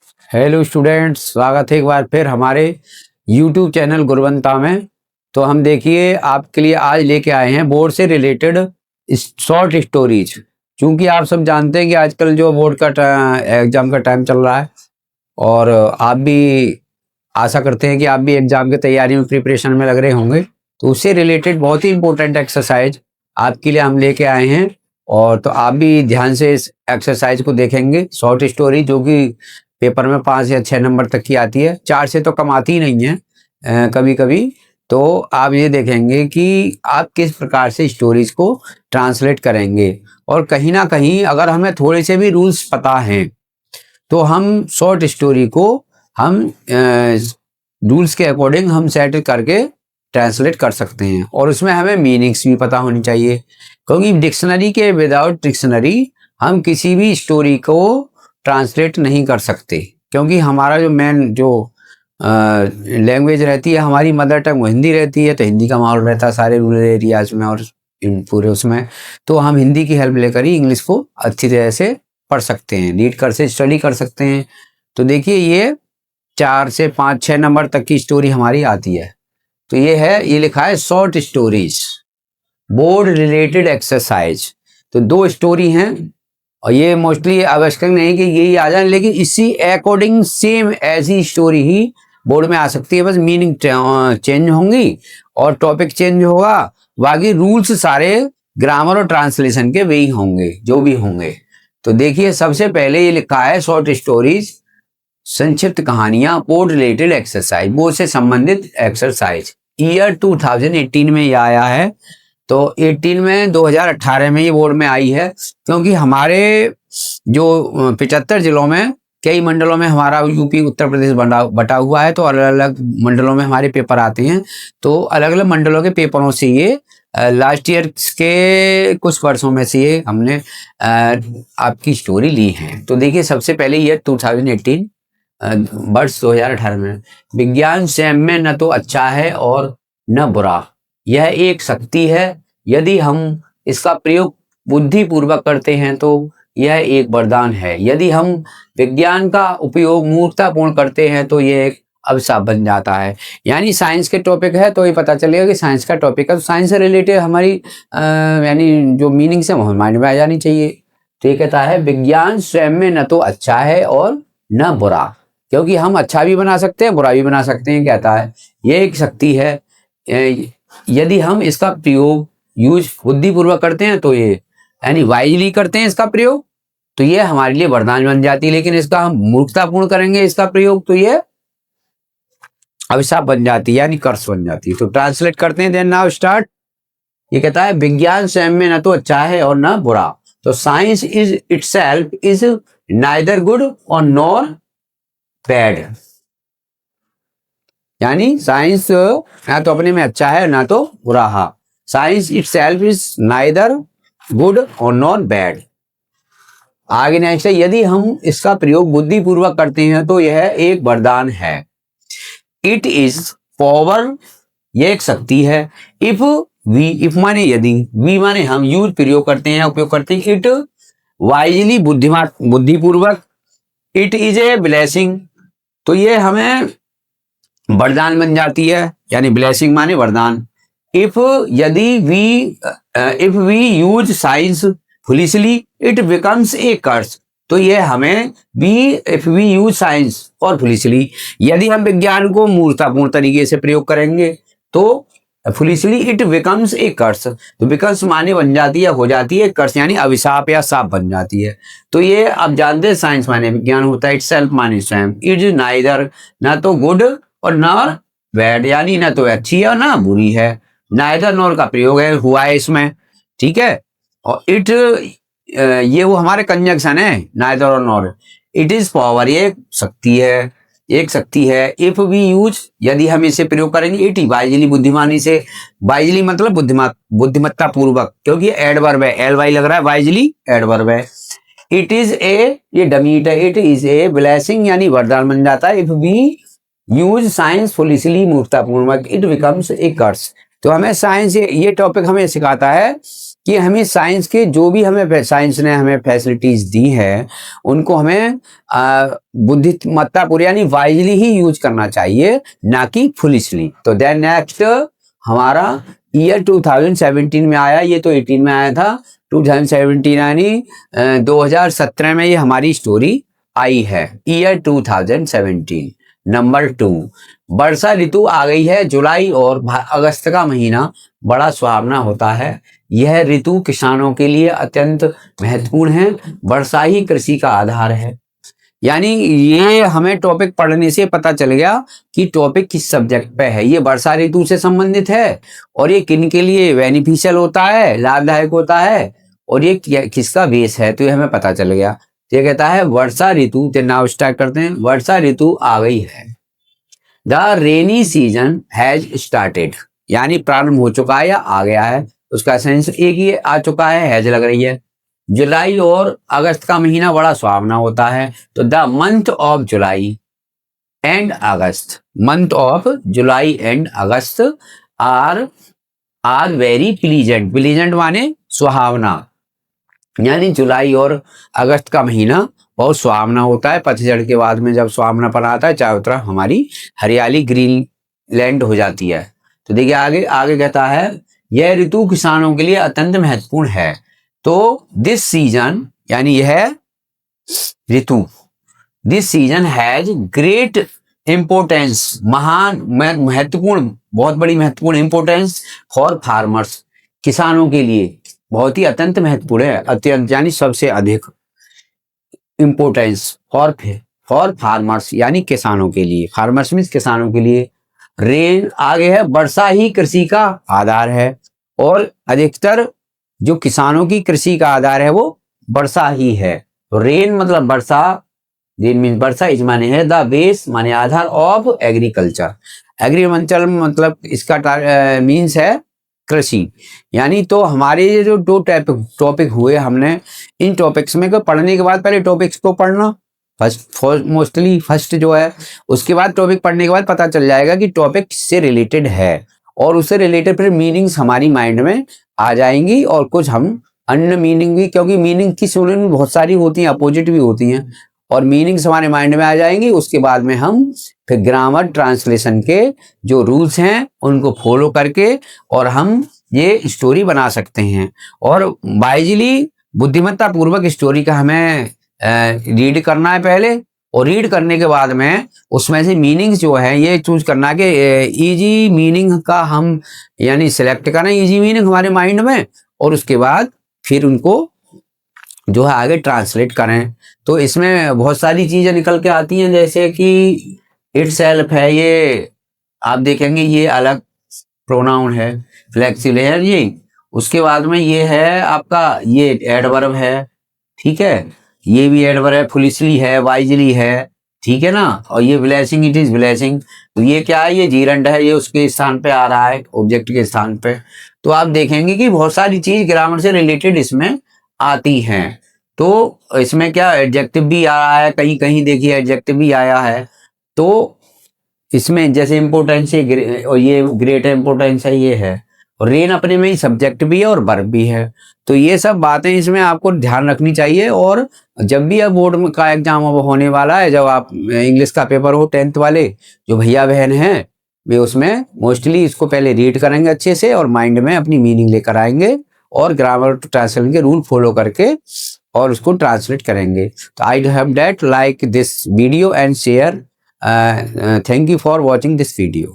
Hello students, स्वागत है एक बार फिर हमारे यूट्यूब चैनल गुरवंता में। तो हम देखिए आपके लिए आज लेके आए हैं बोर्ड से रिलेटेड शॉर्ट स्टोरीज। क्योंकि आप सब जानते हैं कि आजकल जो बोर्ड का एग्जाम का टाइम चल रहा है और आप भी आशा करते हैं कि आप भी एग्जाम की तैयारी में प्रिपरेशन में लग रहे होंगे। तो उससे रिलेटेड बहुत ही इंपॉर्टेंट एक्सरसाइज आपके लिए हम लेके आए हैं और तो आप भी ध्यान से इस एक्सरसाइज को देखेंगे। शॉर्ट स्टोरी जो कि पेपर में 5 या 6 नंबर तक की आती है, 4 से तो कम आती ही नहीं है कभी कभी। तो आप ये देखेंगे कि आप किस प्रकार से स्टोरीज को ट्रांसलेट करेंगे और कहीं ना कहीं अगर हमें थोड़े से भी रूल्स पता हैं तो हम शॉर्ट स्टोरी को हम रूल्स के अकॉर्डिंग हम सेट करके ट्रांसलेट कर सकते हैं। और उसमें हमें मीनिंग्स भी पता होनी चाहिए, क्योंकि डिक्शनरी के विदाउट डिक्शनरी हम किसी भी स्टोरी को ट्रांसलेट नहीं कर सकते। क्योंकि हमारा जो मेन जो लैंग्वेज रहती है, हमारी मदर टंग वो हिंदी रहती है, तो हिंदी का माहौल रहता है सारे रूरल एरियाज में और इन पूरे उसमें। तो हम हिंदी की हेल्प लेकर ही इंग्लिश को अच्छी तरह से पढ़ सकते हैं, रीड कर से स्टडी कर सकते हैं। तो देखिए ये 4 से 5 6 नंबर तक की स्टोरी हमारी आती है। तो ये है, ये लिखा है short stories board related exercise. तो 2 स्टोरी हैं और ये मोस्टली आवश्यक नहीं कि यही आ जाए, लेकिन इसी अकॉर्डिंग सेम ऐसी स्टोरी ही बोर्ड में आ सकती है। बस मीनिंग चेंज होंगी और टॉपिक चेंज होगा, बाकी रूल्स सारे ग्रामर और ट्रांसलेशन के वही होंगे जो भी होंगे। तो देखिए सबसे पहले ये लिखा है शॉर्ट स्टोरीज संक्षिप्त कहानियां बोर्ड रिलेटेड एक्सरसाइज, बोर्ड से संबंधित एक्सरसाइज। ईयर 2018 में ये आया है। तो 18 में 2018 में ये बोर्ड में आई है, क्योंकि हमारे जो 75 जिलों में कई मंडलों में हमारा यूपी उत्तर प्रदेश बटा हुआ है। तो अलग अलग मंडलों में हमारे पेपर आते हैं। तो अलग अलग मंडलों के पेपरों से ये लास्ट ईयर के कुछ वर्षों में से ये हमने आपकी स्टोरी ली है। तो देखिए सबसे पहले ईयर 2018 वर्ष 2018 में, विज्ञान स्वयं में न तो अच्छा है और न बुरा, यह एक शक्ति है। यदि हम इसका प्रयोग बुद्धिपूर्वक करते हैं तो यह एक वरदान है। यदि हम विज्ञान का उपयोग मूर्खतापूर्ण करते हैं तो यह एक अभिशाप बन जाता है। यानी साइंस के टॉपिक है तो ये पता चलेगा कि साइंस का टॉपिक है, तो साइंस से रिलेटेड हमारी यानी जो मीनिंग है वो माइंड में आ जानी चाहिए। तो ये कहता है विज्ञान स्वयं में न तो अच्छा है और न बुरा, क्योंकि हम अच्छा भी बना सकते हैं बुरा भी बना सकते हैं। कहता है यह एक शक्ति है, यदि हम इसका प्रयोग यूज बुद्धिपूर्वक करते हैं तो ये यानी वाइजली करते हैं इसका प्रयोग तो ये हमारे लिए वरदान बन जाती है। लेकिन इसका हम मूर्खतापूर्ण करेंगे इसका प्रयोग तो ये अभिशाप बन जाती है, यानी कर्स बन जाती है। तो ट्रांसलेट करते हैं, देन नाउ स्टार्ट। ये कहता है विज्ञान स्वयं में न तो अच्छा है और न बुरा, तो science is itself is neither good और नॉर बैड। यानी साइंस ना तो अपने में अच्छा है ना तो बुरा है। Science itself is neither good और नॉट बैड। आगे नेक्स्ट है, यदि हम इसका प्रयोग बुद्धिपूर्वक करते हैं तो यह एक वरदान है। इट इज पावर, यह एक शक्ति है। इफ वी, इफ माने यदि, वी माने हम, यूज प्रयोग करते हैं उपयोग करते हैं, इट वाइजली बुद्धिपूर्वक, इट इज ए ब्लेसिंग, तो ये हमें वरदान बन जाती है, यानी ब्लेसिंग माने वरदान। इफ यदि we use science foolishly it becomes a curse, तो ये हमें इफ वी यूज साइंस और फुलिशली, यदि हम विज्ञान को मूर्खतापूर्ण तरीके से प्रयोग करेंगे तो foolishly it becomes a curse, तो बिकम्स माने बन जाती है, हो जाती है, कर्स यानी अभिशाप या शाप बन जाती है। तो ये आप जानते हैं साइंस माने विज्ञान होता है, इटसेल्फ माने स्वयं, इट इज नाइदर ना तो गुड और नॉर बैड, यानी ना तो अच्छी है और ना बुरी है। नाइदर नॉर का प्रयोग है हुआ है इसमें, ठीक है। और इट ये वो हमारे कंजंक्शन है नाइदर और नॉर। इट इज पावर, ये शक्ति है, एक शक्ति है। इफ वी यूज, यदि हम इसे प्रयोग करेंगे, इट वाइजली, बुद्धिमानी से, वाइजली मतलब बुद्धिमत्ता पूर्वक, क्योंकि एडवर्ब है, एल वाई लग रहा है, वाइजली एडवर्ब है। इट इज ए, ये डमीट है, इट इज ए ब्लेसिंग यानी वरदान बन जाता है। If we use science foolishly मूर्खतापूर्वक इट बिकम्स ए कर्स। तो हमें साइंस ये टॉपिक हमें सिखाता है कि हमें साइंस के जो भी हमें साइंस ने हमें फैसिलिटीज दी है उनको हमें बुद्धिमत्तापूर्ण यानी वाइजली ही यूज करना चाहिए, ना कि फुलिशली। तो देन नेक्स्ट हमारा ईयर 2017 में आया, ये तो 18 में आया था, 2017 यानी 2017 में ये हमारी स्टोरी आई है, ईयर 2017। नंबर 2, वर्षा ऋतु आ गई है। जुलाई और अगस्त का महीना बड़ा सुहावना होता है। यह ऋतु किसानों के लिए अत्यंत महत्वपूर्ण है। वर्षा ही कृषि का आधार है। यानी ये हमें टॉपिक पढ़ने से पता चल गया कि टॉपिक किस सब्जेक्ट पे है। ये वर्षा ऋतु से संबंधित है और ये किन के लिए बेनिफिशियल होता है, लाभदायक होता है, और ये किसका बेस है, तो ये हमें पता चल गया। ये कहता है वर्षा ऋतु, तो नाउ स्टार्ट करते हैं। वर्षा ऋतु आ गई है। The rainy season has started, यानी प्रारंभ हो चुका है या आ गया है, उसका सेंस एक ही आ चुका है, हैज लग रही है। जुलाई और अगस्त का महीना बड़ा सुहावना होता है। तो the month of July and August, month of July and August are very pleasant. Pleasant माने सुहावना, यानी जुलाई और अगस्त का महीना बहुत सुहावना होता है। पतझड़ के बाद में जब सुहावनापन आता है, चारों तरफ हमारी हरियाली ग्रीन लैंड हो जाती है। तो देखिए आगे आगे कहता है यह ऋतु किसानों के लिए अत्यंत महत्वपूर्ण है। तो दिस सीजन, यानी यह ऋतु, this season has great importance, महान महत्वपूर्ण, बहुत बड़ी महत्वपूर्ण इंपोर्टेंस फॉर फार्मर्स, किसानों के लिए बहुत ही अत्यंत महत्वपूर्ण है। अत्यंत यानी सबसे अधिक, इंपोर्टेंस फॉर फार्मर्स यानी किसानों के लिए, फार्मर्स मीन्स किसानों के लिए। रेन आगे है, वर्षा ही कृषि का आधार है और अधिकतर जो किसानों की कृषि का आधार है वो वर्षा ही है। तो रेन मतलब वर्षा, रेन मीन्स वर्षा, इज माने है द बेस माने आधार ऑफ एग्रीकल्चर। एग्रीकल्चर मतलब इसका मीन्स है कृषि। यानी तो हमारे ये जो दो टॉपिक हुए, हमने इन टॉपिक्स में पढ़ने के बाद पहले टॉपिक्स को पढ़ना मोस्टली फर्स्ट जो है, उसके बाद टॉपिक पढ़ने के बाद पता चल जाएगा कि टॉपिक किससे रिलेटेड है, और उससे रिलेटेड फिर मीनिंग्स हमारी माइंड में आ जाएंगी, और कुछ हम अन्य मीनिंग भी, क्योंकि मीनिंग की स्टूडेंट बहुत सारी होती हैं, अपोजिट भी होती हैं, और मीनिंग्स हमारे माइंड में आ जाएंगी। उसके बाद में हम फिर ग्रामर ट्रांसलेशन के जो रूल्स हैं उनको फॉलो करके और हम ये स्टोरी बना सकते हैं। और वाइजली बुद्धिमत्ता पूर्वक स्टोरी का हमें रीड करना है पहले, और रीड करने के बाद में उसमें से मीनिंग्स जो है ये चूज करना कि इजी मीनिंग का हम यानी सिलेक्ट करें इजी मीनिंग हमारे माइंड में, और उसके बाद फिर उनको जो है आगे ट्रांसलेट करें। तो इसमें बहुत सारी चीजें निकल के आती हैं, जैसे कि इटसेल्फ है, ये आप देखेंगे ये अलग प्रोनाउन है, फ्लेक्सिबल है ये। उसके बाद में ये है आपका ये एडवर्ब है, ठीक है, ये भी एडवर्ब है, फुलिशली है, वाइजली है, ठीक है ना। और ये ब्लेसिंग, इट इज ब्लेसिंग, तो ये क्या है, ये जीरंड है, ये उसके स्थान पे आ रहा है, ऑब्जेक्ट के स्थान पे। तो आप देखेंगे कि बहुत सारी चीज ग्रामर से रिलेटेड इसमें आती हैं। तो इसमें क्या एडजेक्टिव भी आ रहा है, कहीं कहीं देखिए एडजेक्टिव भी आया है। तो इसमें जैसे इम्पोर्टेंस और ये ग्रेट इम्पोर्टेंस है, ये है, और रेन अपने में ही सब्जेक्ट भी है और वर्ब भी है। तो ये सब बातें इसमें आपको ध्यान रखनी चाहिए। और जब भी अब बोर्ड का एग्जाम होने वाला है, जब आप इंग्लिश का पेपर हो 10th वाले जो भैया बहन हैं, वे उसमें मोस्टली इसको पहले रीड करेंगे अच्छे से और माइंड में अपनी मीनिंग लेकर आएंगे और ग्रामर ट्रांसलेशन के रूल फॉलो करके और उसको ट्रांसलेट करेंगे। तो I hope that like this video and share. Thank you for watching this video.